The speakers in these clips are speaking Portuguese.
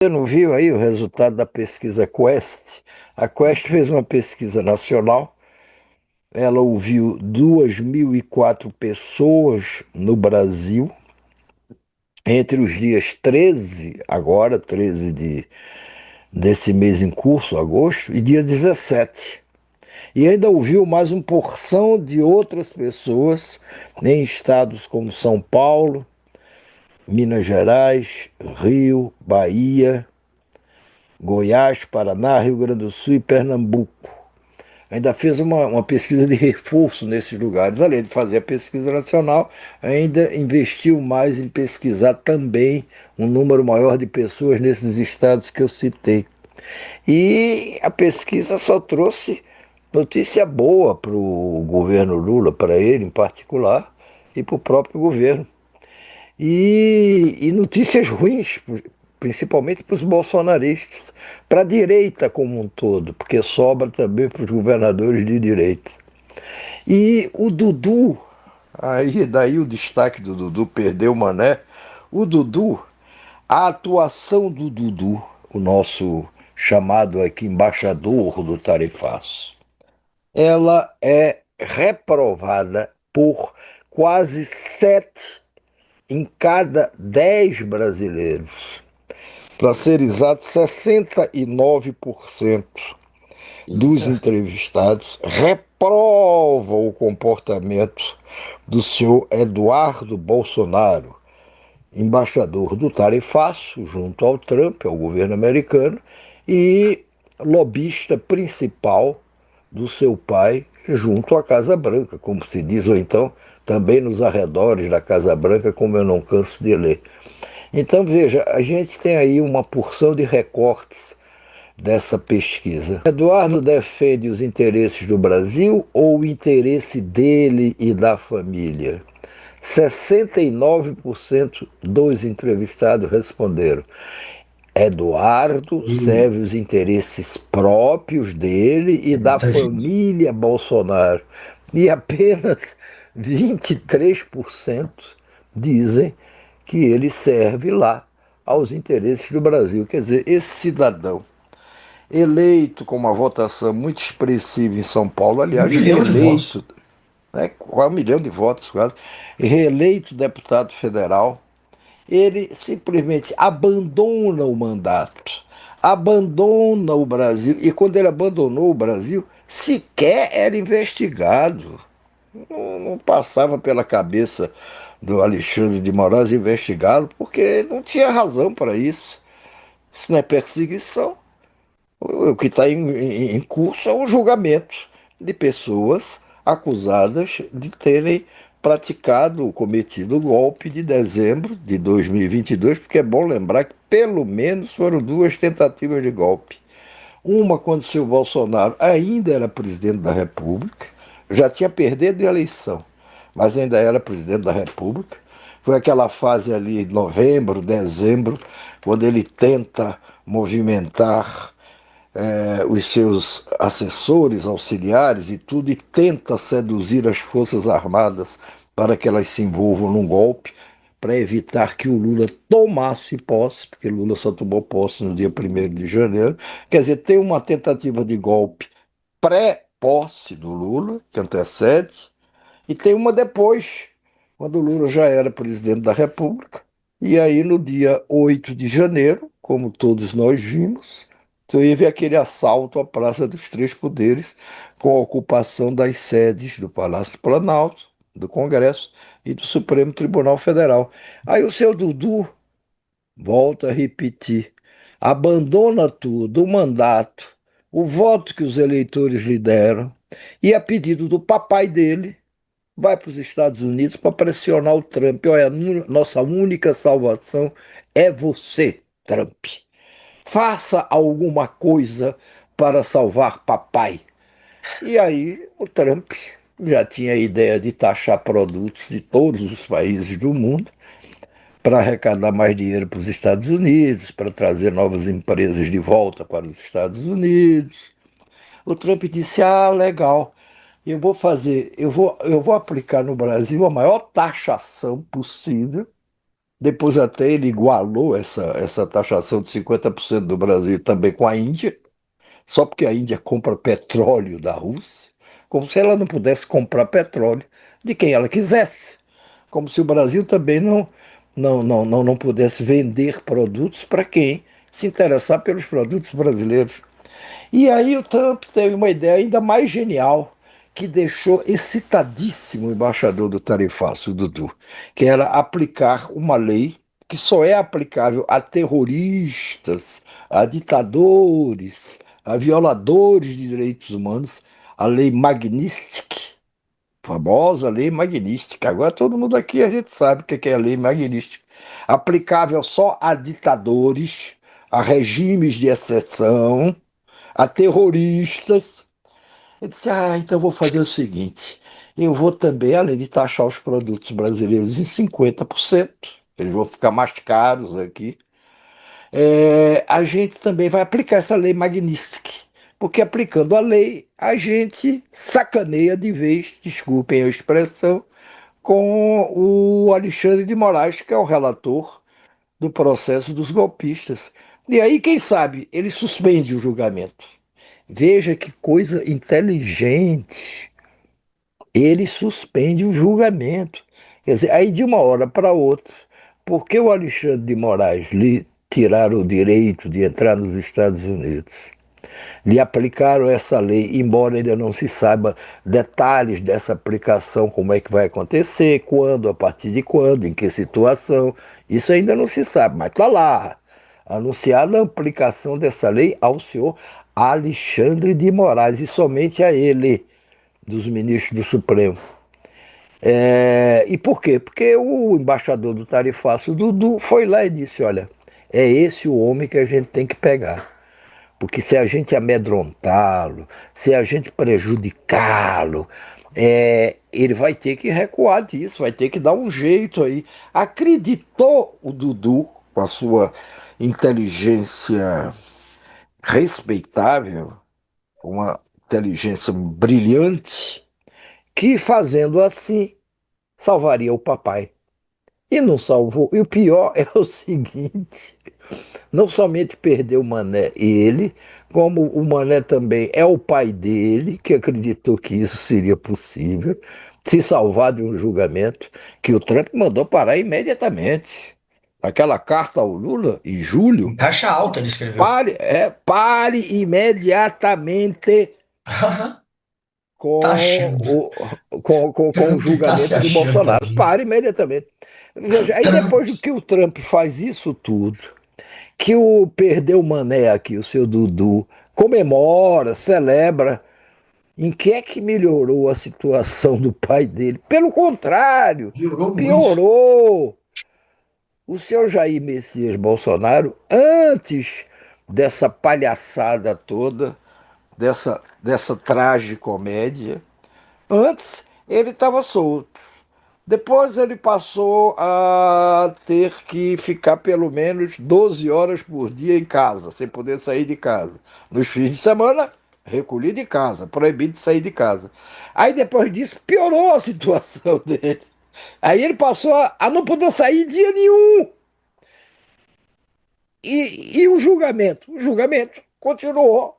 Você não viu aí o resultado da pesquisa Quest? A Quest fez uma pesquisa nacional. Ela ouviu 2.004 pessoas no Brasil entre os dias 13, agora, 13 desse mês em curso, agosto, e dia 17. E ainda ouviu mais uma porção de outras pessoas em estados como São Paulo, Minas Gerais, Rio, Bahia, Goiás, Paraná, Rio Grande do Sul e Pernambuco. Ainda fez uma pesquisa de reforço nesses lugares. Além de fazer a pesquisa nacional, ainda investiu mais em pesquisar também um número maior de pessoas nesses estados que eu citei. E a pesquisa só trouxe notícia boa para o governo Lula, para ele em particular, e para o próprio governo. E notícias ruins, principalmente para os bolsonaristas, para a direita como um todo, porque sobra também para os governadores de direita. E o Dudu, aí daí o destaque do Dudu, perdeu o Mané. O Dudu, a atuação do Dudu, o nosso chamado aqui embaixador do Tarifaço, ela é reprovada por quase 7 em cada 10 brasileiros. Para ser exato, 69% dos Eita. entrevistados reprovam o comportamento do senhor Eduardo Bolsonaro, embaixador do tarifaço junto ao Trump, ao governo americano, e lobista principal do seu pai junto à Casa Branca, como se diz, ou então também nos arredores da Casa Branca, como eu não canso de ler. Então, veja, a gente tem aí uma porção de recortes dessa pesquisa. Eduardo defende os interesses do Brasil ou o interesse dele e da família? 69% dos entrevistados responderam. Eduardo Hum, serve os interesses próprios dele e da Muita gente. família Bolsonaro. E apenas 23% dizem que ele serve lá aos interesses do Brasil. Quer dizer, esse cidadão eleito com uma votação muito expressiva em São Paulo, Um aliás, milhão de reeleito, votos. né, quase 1 milhão de votos quase, reeleito deputado federal, ele simplesmente abandona o mandato, abandona o Brasil, e quando ele abandonou o Brasil, sequer era investigado. Não passava pela cabeça do Alexandre de Moraes investigá-lo, porque não tinha razão para isso. Isso não é perseguição. O que está em curso é um julgamento de pessoas acusadas de terem praticado, cometido o golpe de dezembro de 2022, porque é bom lembrar que pelo menos foram 2 tentativas de golpe. Uma quando o senhor Bolsonaro ainda era presidente da República, já tinha perdido a eleição, mas ainda era presidente da República. Foi aquela fase ali, novembro, dezembro, quando ele tenta movimentar os seus assessores, auxiliares e tudo, e tenta seduzir as Forças Armadas para que elas se envolvam num golpe, para evitar que o Lula tomasse posse, porque Lula só tomou posse no dia 1º de janeiro. Quer dizer, tem uma tentativa de golpe pré-posse do Lula, que antecede, e tem uma depois, quando o Lula já era presidente da República. E aí, no dia 8 de janeiro, como todos nós vimos, teve aquele assalto à Praça dos Três Poderes, com a ocupação das sedes do Palácio do Planalto, do Congresso e do Supremo Tribunal Federal. Aí o seu Dudu volta a repetir, abandona tudo, o mandato, o voto que os eleitores lhe deram, e a pedido do papai dele, vai para os Estados Unidos para pressionar o Trump. Olha, nossa única salvação é você, Trump. Faça alguma coisa para salvar papai. E aí o Trump já tinha a ideia de taxar produtos de todos os países do mundo para arrecadar mais dinheiro para os Estados Unidos, para trazer novas empresas de volta para os Estados Unidos. O Trump disse: "Ah, legal. Eu vou aplicar no Brasil a maior taxação possível Depois até ele igualou essa taxação de 50% do Brasil também com a Índia, só porque a Índia compra petróleo da Rússia, como se ela não pudesse comprar petróleo de quem ela quisesse, como se o Brasil também não pudesse vender produtos para quem se interessar pelos produtos brasileiros. E aí o Trump teve uma ideia ainda mais genial, que deixou excitadíssimo o embaixador do tarifaço, o Dudu, que era aplicar uma lei que só é aplicável a terroristas, a ditadores, a violadores de direitos humanos, a lei Magnitsky, famosa lei Magnitsky. Agora todo mundo aqui a gente sabe o que é a lei Magnitsky. Aplicável só a ditadores, a regimes de exceção, a terroristas. Eu disse, então eu vou fazer o seguinte, eu vou também, além de taxar os produtos brasileiros em 50%, eles vão ficar mais caros aqui, a gente também vai aplicar essa lei Magnitsky, porque aplicando a lei, a gente sacaneia de vez, desculpem a expressão, com o Alexandre de Moraes, que é o relator do processo dos golpistas. E aí, quem sabe, ele suspende o julgamento. Veja que coisa inteligente. Ele suspende o julgamento. Quer dizer, aí de uma hora para outra, porque o Alexandre de Moraes lhe tiraram o direito de entrar nos Estados Unidos? Lhe aplicaram essa lei, embora ainda não se saiba detalhes dessa aplicação, como é que vai acontecer, quando, a partir de quando, em que situação. Isso ainda não se sabe, mas está lá. Anunciada a aplicação dessa lei ao senhor Alexandre de Moraes, e somente a ele, dos ministros do Supremo. E por quê? Porque o embaixador do tarifaço, Dudu, foi lá e disse: olha, é esse o homem que a gente tem que pegar. Porque se a gente amedrontá-lo, se a gente prejudicá-lo, ele vai ter que recuar disso, vai ter que dar um jeito aí. Acreditou o Dudu, com a sua inteligência respeitável, uma inteligência brilhante, que fazendo assim salvaria o papai. E não salvou. E o pior é o seguinte: não somente perdeu o Mané ele, como o Mané também é o pai dele, que acreditou que isso seria possível, se salvar de um julgamento que o Trump mandou parar imediatamente. Aquela carta ao Lula, em julho, Em caixa alta ele escreveu. pare imediatamente Tá com achando. o Trump tá se julgamento do achando Bolsonaro. também. Pare imediatamente. Veja, aí Trump. depois que o Trump faz isso tudo, que o perdeu o Mané aqui, o seu Dudu, comemora, celebra, em que é que melhorou a situação do pai dele? Pelo contrário, Piorou muito. piorou. O senhor Jair Messias Bolsonaro, antes dessa palhaçada toda, dessa tragicomédia, antes ele estava solto. Depois ele passou a ter que ficar pelo menos 12 horas por dia em casa, sem poder sair de casa. Nos fins de semana, recolhido de casa, proibido de sair de casa. Aí depois disso, piorou a situação dele. Aí ele passou a não poder sair dia nenhum. E o julgamento? O julgamento continuou.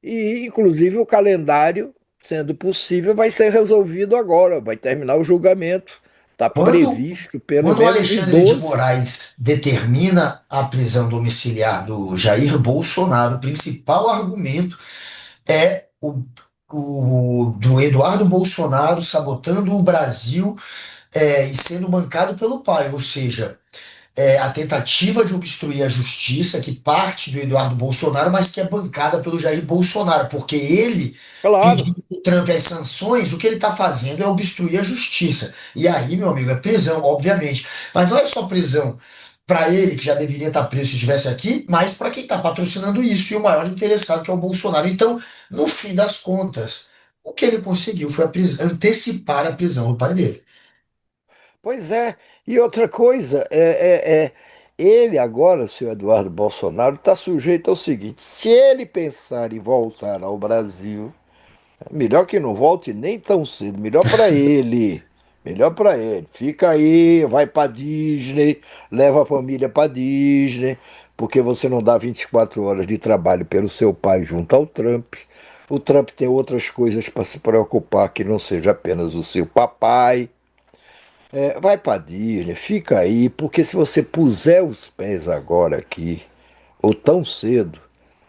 E, inclusive, o calendário, sendo possível, vai ser resolvido agora. Vai terminar o julgamento. Está Quando, previsto, pelo quando o menos, em Alexandre de 12. Moraes determina a prisão domiciliar do Jair Bolsonaro, o principal argumento é o do Eduardo Bolsonaro sabotando o Brasil e sendo bancado pelo pai, ou seja, a tentativa de obstruir a justiça, que parte do Eduardo Bolsonaro, mas que é bancada pelo Jair Bolsonaro, porque ele, Claro. pedindo o Trump as sanções, o que ele está fazendo é obstruir a justiça. E aí, meu amigo, é prisão, obviamente. Mas não é só prisão para ele, que já deveria estar preso se estivesse aqui, mas para quem está patrocinando isso e o maior interessado, que é o Bolsonaro. Então, no fim das contas, o que ele conseguiu foi antecipar a prisão do pai dele. Pois é. E outra coisa, ele agora, o senhor Eduardo Bolsonaro, está sujeito ao seguinte: se ele pensar em voltar ao Brasil, melhor que não volte nem tão cedo, melhor para ele. Melhor para ele. Fica aí, vai para Disney, leva a família para Disney, porque você não dá 24 horas de trabalho pelo seu pai junto ao Trump. O Trump tem outras coisas para se preocupar que não seja apenas o seu papai. É, vai para Disney, fica aí, porque se você puser os pés agora aqui, ou tão cedo,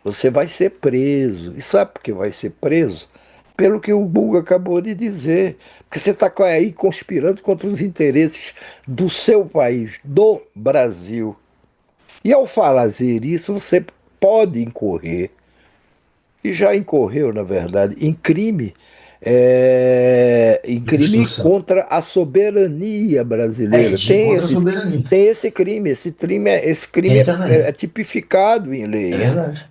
você vai ser preso. E sabe por que vai ser preso? Pelo que o Buga acabou de dizer. Porque você está aí conspirando contra os interesses do seu país, do Brasil. E ao fazer isso, você pode incorrer, e já incorreu, na verdade, em crime Destruição. contra a soberania É, brasileira. de contra a soberania. Tem esse crime Tem também. é tipificado em É lei. verdade.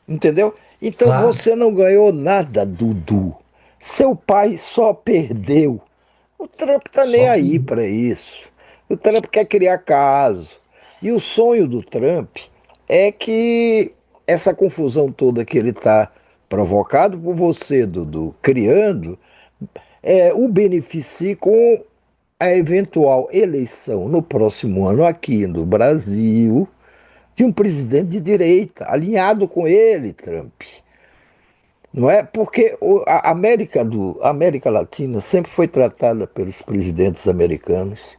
Entendeu? Então Claro. você não ganhou nada, Dudu. Seu pai só perdeu. O Trump tá nem Só aí que para isso. O Trump quer criar caso. E o sonho do Trump é que essa confusão toda que ele está provocado por você, Dudu, criando, o beneficie com a eventual eleição no próximo ano aqui no Brasil de um presidente de direita, alinhado com ele, Trump. Não é? Porque a América Latina sempre foi tratada pelos presidentes americanos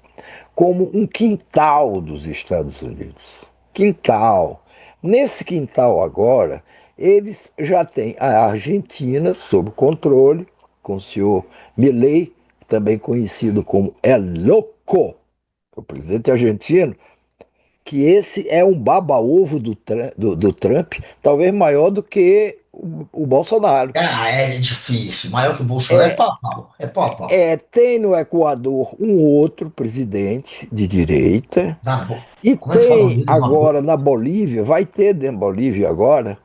como um quintal dos Estados Unidos. Quintal. Nesse quintal agora, eles já têm a Argentina sob controle, com o senhor Milei, também conhecido como El Loco, o presidente argentino, que esse é um baba-ovo do Trump, talvez maior do que o Bolsonaro. é difícil. Maior que o Bolsonaro é pau a pau. É pau a pau. Tem no Equador um outro presidente de direita, e Como é que fala o tem nome dele? agora na Bolívia, vai ter na Bolívia agora,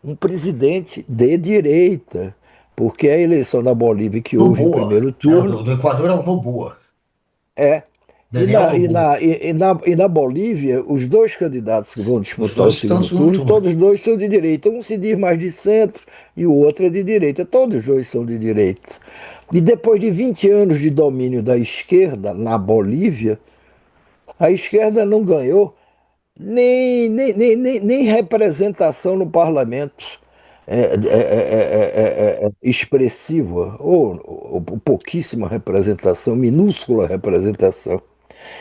um presidente de direita, porque a eleição na Bolívia que houve em Noboa. primeiro É, turno do Equador é o Noboa. é. Daniel Noboa. E na Bolívia, os dois candidatos que vão Os disputar o dois estão no segundo segundo turno, turno. todos dois são de direita. Um se diz mais de centro e o outro é de direita. Todos dois são de direita. E depois de 20 anos de domínio da esquerda na Bolívia, a esquerda não ganhou nem representação no parlamento expressiva, ou pouquíssima representação, minúscula representação.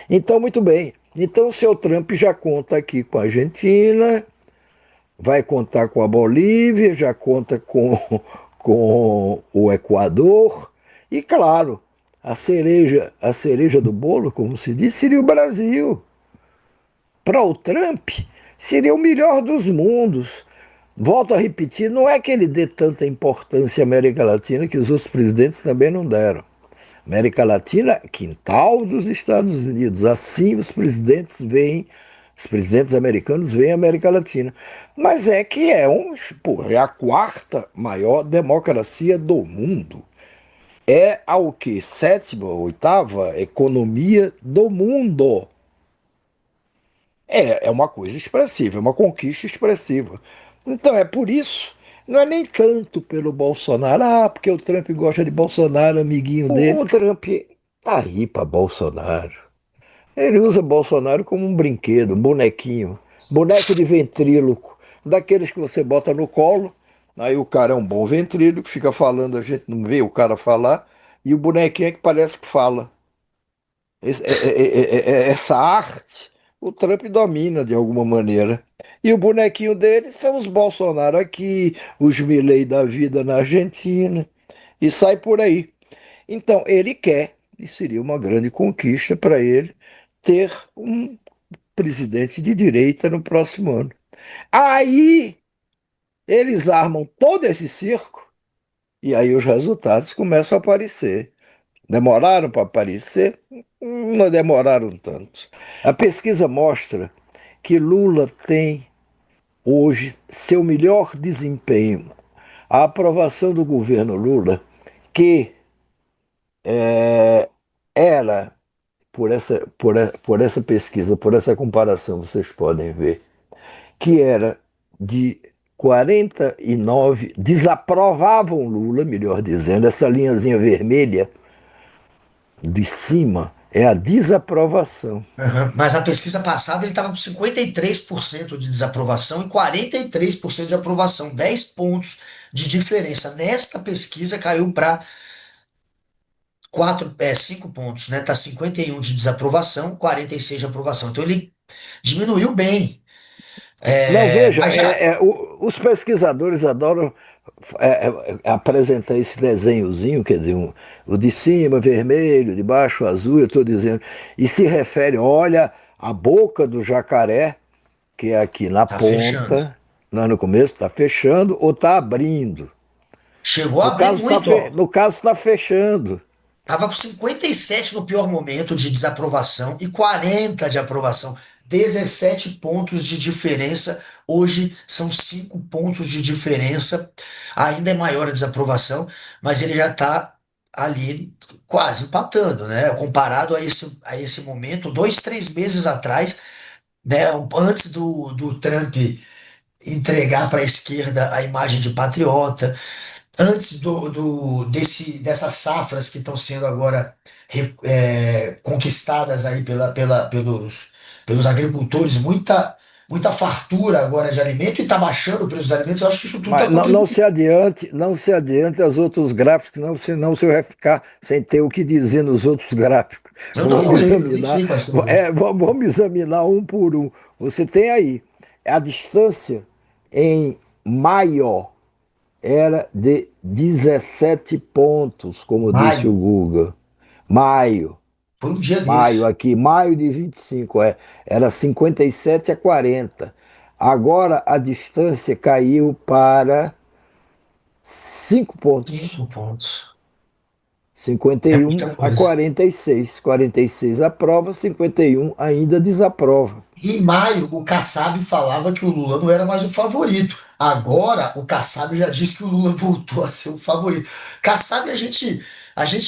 Então, muito bem. Então, o seu Trump já conta aqui com a Argentina, vai contar com a Bolívia, já conta com o Equador, e claro, a cereja do bolo, como se diz, seria o Brasil. Para o Trump, seria o melhor dos mundos. Volto a repetir, não é que ele dê tanta importância à América Latina que os outros presidentes também não deram. América Latina, quintal dos Estados Unidos. Assim os presidentes americanos veem a América Latina. Mas é que pô, é a quarta maior democracia do mundo. É a o quê? Sétima, oitava economia do mundo. É uma coisa expressiva, é uma conquista expressiva. Então é por isso, não é nem tanto pelo Bolsonaro, porque o Trump gosta de Bolsonaro, amiguinho dele. O Trump tá aí para Bolsonaro. Ele usa Bolsonaro como um brinquedo, um bonequinho, boneco de ventríloco, daqueles que você bota no colo, aí o cara é um bom ventríloco, fica falando, a gente não vê o cara falar, e o bonequinho é que parece que fala. Essa arte o Trump domina de alguma maneira. E o bonequinho dele são os Bolsonaro aqui, os Milei da vida na Argentina, e sai por aí. Então, ele quer, e seria uma grande conquista para ele, ter um presidente de direita no próximo ano. Aí eles armam todo esse circo, e aí os resultados começam a aparecer. Demoraram para aparecer? Não demoraram tanto. A pesquisa mostra que Lula tem hoje seu melhor desempenho. A aprovação do governo Lula, que era, por essa pesquisa, por essa comparação, vocês podem ver, que era de 49, desaprovavam Lula, melhor dizendo, essa linhazinha vermelha de cima é a desaprovação. Aham. Mas na pesquisa passada ele estava com 53% de desaprovação e 43% de aprovação, 10 pontos de diferença. Nesta pesquisa caiu para 5 pontos, né? Tá 51 de desaprovação, 46 de aprovação. Então ele diminuiu bem. Não, veja, Mas já os pesquisadores adoram apresentar esse desenhozinho, quer dizer, o de cima vermelho, de baixo azul, eu estou dizendo, e se refere, olha, a boca do jacaré, que é aqui na tá fechando. ponta, lá no começo, está fechando ou está abrindo. Chegou a abrir muito, ó. No caso está fechando. Tava com 57 no pior momento de desaprovação e 40 de aprovação. 17 pontos de diferença. Hoje são 5 pontos de diferença. Ainda é maior a desaprovação, mas ele já está ali quase empatando, né? Comparado a esse momento, 2, 3 meses atrás, né? Antes do Trump entregar para a esquerda a imagem de patriota, antes dessas safras que estão sendo agora conquistadas aí pelos agricultores, muita fartura agora de alimento e está baixando o preço dos alimentos. Eu acho que isso tudo está Mas não contribuindo. se adiante, não se adiante aos outros gráficos, não, senão você vai ficar sem ter o que dizer nos outros gráficos. Eu não Vamos leio, eu nem examinar, sei quais são os outros. vamos examinar um por um. Você tem aí a distância em maio era de 17 pontos, como disse o Maio, Google. Maio, foi um dia maio desse. aqui, maio de 25 era 57 a 40. Agora a distância caiu para 5 pontos. 5 pontos. É 51 muita a coisa. 46. 46 aprova, 51 ainda desaprova. Em maio, o Kassab falava que o Lula não era mais o favorito. Agora, o Kassab já disse que o Lula voltou a ser o favorito. Kassab, a gente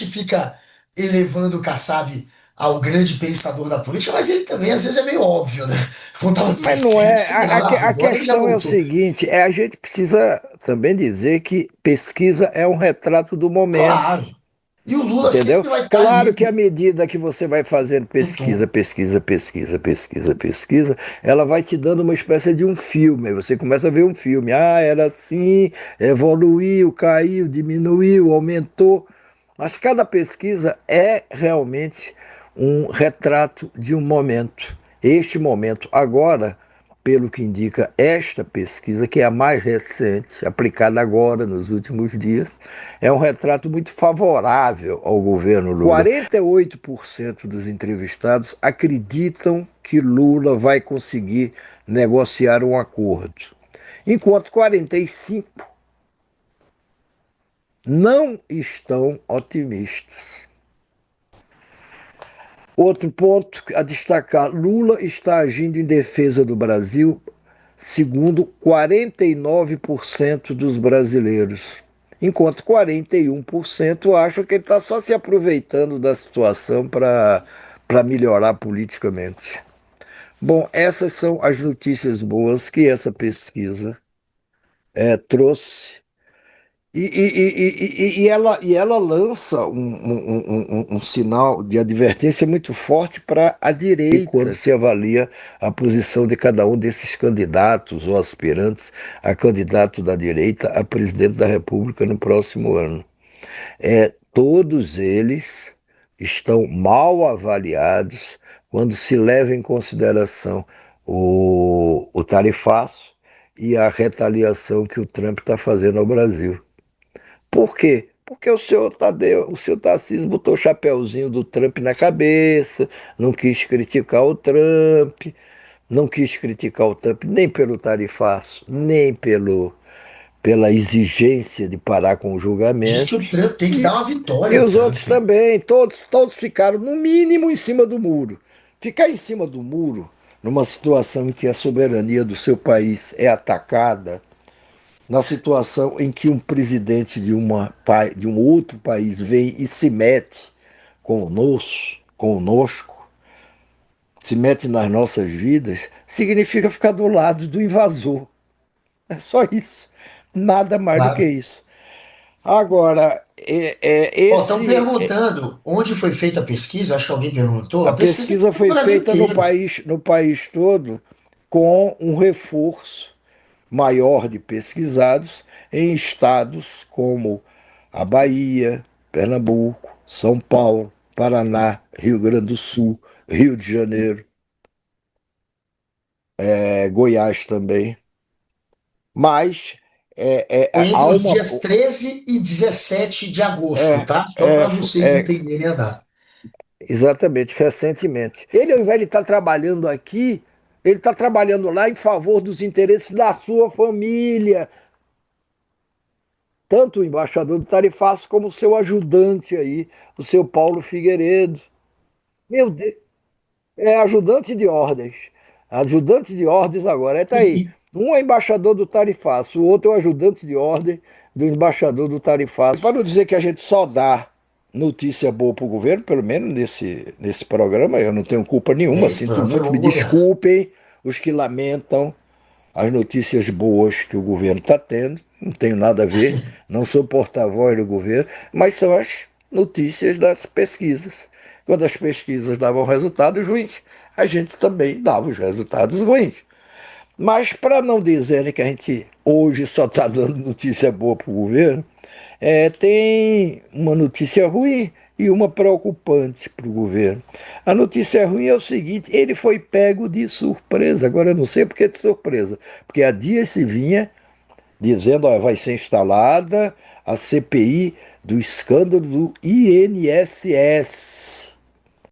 fica elevando o Kassab ao grande pensador da política, mas ele também, às vezes, é meio óbvio, né? Quando estava Mas não 17, é. ele dava, A agora ele já questão é o voltou. seguinte: a gente precisa também dizer que pesquisa é um retrato do momento. Claro. E o Lula Entendeu? sempre vai estar Claro ali que à medida que você vai fazendo no topo. pesquisa, ela vai te dando uma espécie de um filme. Aí você começa a ver um filme. Ah, era assim, evoluiu, caiu, diminuiu, aumentou. Mas cada pesquisa é realmente um retrato de um momento. Este momento agora, pelo que indica esta pesquisa, que é a mais recente, aplicada agora nos últimos dias, é um retrato muito favorável ao governo Lula. 48% dos entrevistados acreditam que Lula vai conseguir negociar um acordo, enquanto 45% não estão otimistas. Outro ponto a destacar: Lula está agindo em defesa do Brasil, segundo 49% dos brasileiros, enquanto 41% acham que ele está só se aproveitando da situação para melhorar politicamente. Bom, essas são as notícias boas que essa pesquisa trouxe. E ela lança um sinal de advertência muito forte para a direita, quando se avalia a posição de cada um desses candidatos ou aspirantes a candidato da direita a presidente da República no próximo ano. Todos eles estão mal avaliados quando se leva em consideração o tarifaço e a retaliação que o Trump está fazendo ao Brasil. Por quê? Porque o senhor Tadeu, o senhor Tarcísio botou o chapeuzinho do Trump na cabeça, não quis criticar o Trump, não quis criticar o Trump nem pelo tarifaço, nem pela exigência de parar com o Diz que o julgamento. Trump tem que E, dar uma e vitória ao os Trump. outros também, todos ficaram no mínimo em cima do muro. Ficar em cima do muro, numa situação em que a soberania do seu país é atacada, na situação em que um presidente de um outro país vem e se mete conosco, se mete nas nossas vidas, significa ficar do lado do invasor. É só isso. Nada mais do que Claro. isso. Agora, Ó, estão esse. perguntando onde foi feita a pesquisa, acho que alguém perguntou. A A pesquisa foi pesquisa no foi Brasil feita inteiro. no país todo, com um reforço maior de pesquisados em estados como a Bahia, Pernambuco, São Paulo, Paraná, Rio Grande do Sul, Rio de Janeiro, Goiás também. Mas Foi há entre os uma. dias 13 e 17 de agosto, É, tá? Só é, para vocês é, entenderem a data. exatamente, recentemente. Ele, ao invés de estar trabalhando aqui, ele está trabalhando lá em favor dos interesses da sua família, tanto o embaixador do Tarifaço como o seu ajudante aí, o seu Paulo Figueiredo. Meu Deus, é ajudante de ordens. Ajudante de ordens agora. Está aí. Um é embaixador do Tarifaço, o outro é o ajudante de ordem do embaixador do Tarifaço. Para não dizer que a gente só dá notícia boa para o governo, pelo menos nesse programa, eu não tenho culpa nenhuma, Esse sinto programa foi muito, bom me governo. desculpem os que lamentam as notícias boas que o governo está tendo, não tenho nada a ver, não sou porta-voz do governo, mas são as notícias das pesquisas. Quando as pesquisas davam resultados ruins, a gente também dava os resultados ruins. Mas para não dizerem que a gente hoje só está dando notícia boa para o governo, tem uma notícia ruim e uma preocupante para o governo. A notícia ruim é o seguinte: ele foi pego de surpresa. Agora eu não sei por que de surpresa, porque há dias se vinha dizendo que vai ser instalada a CPI do escândalo do INSS.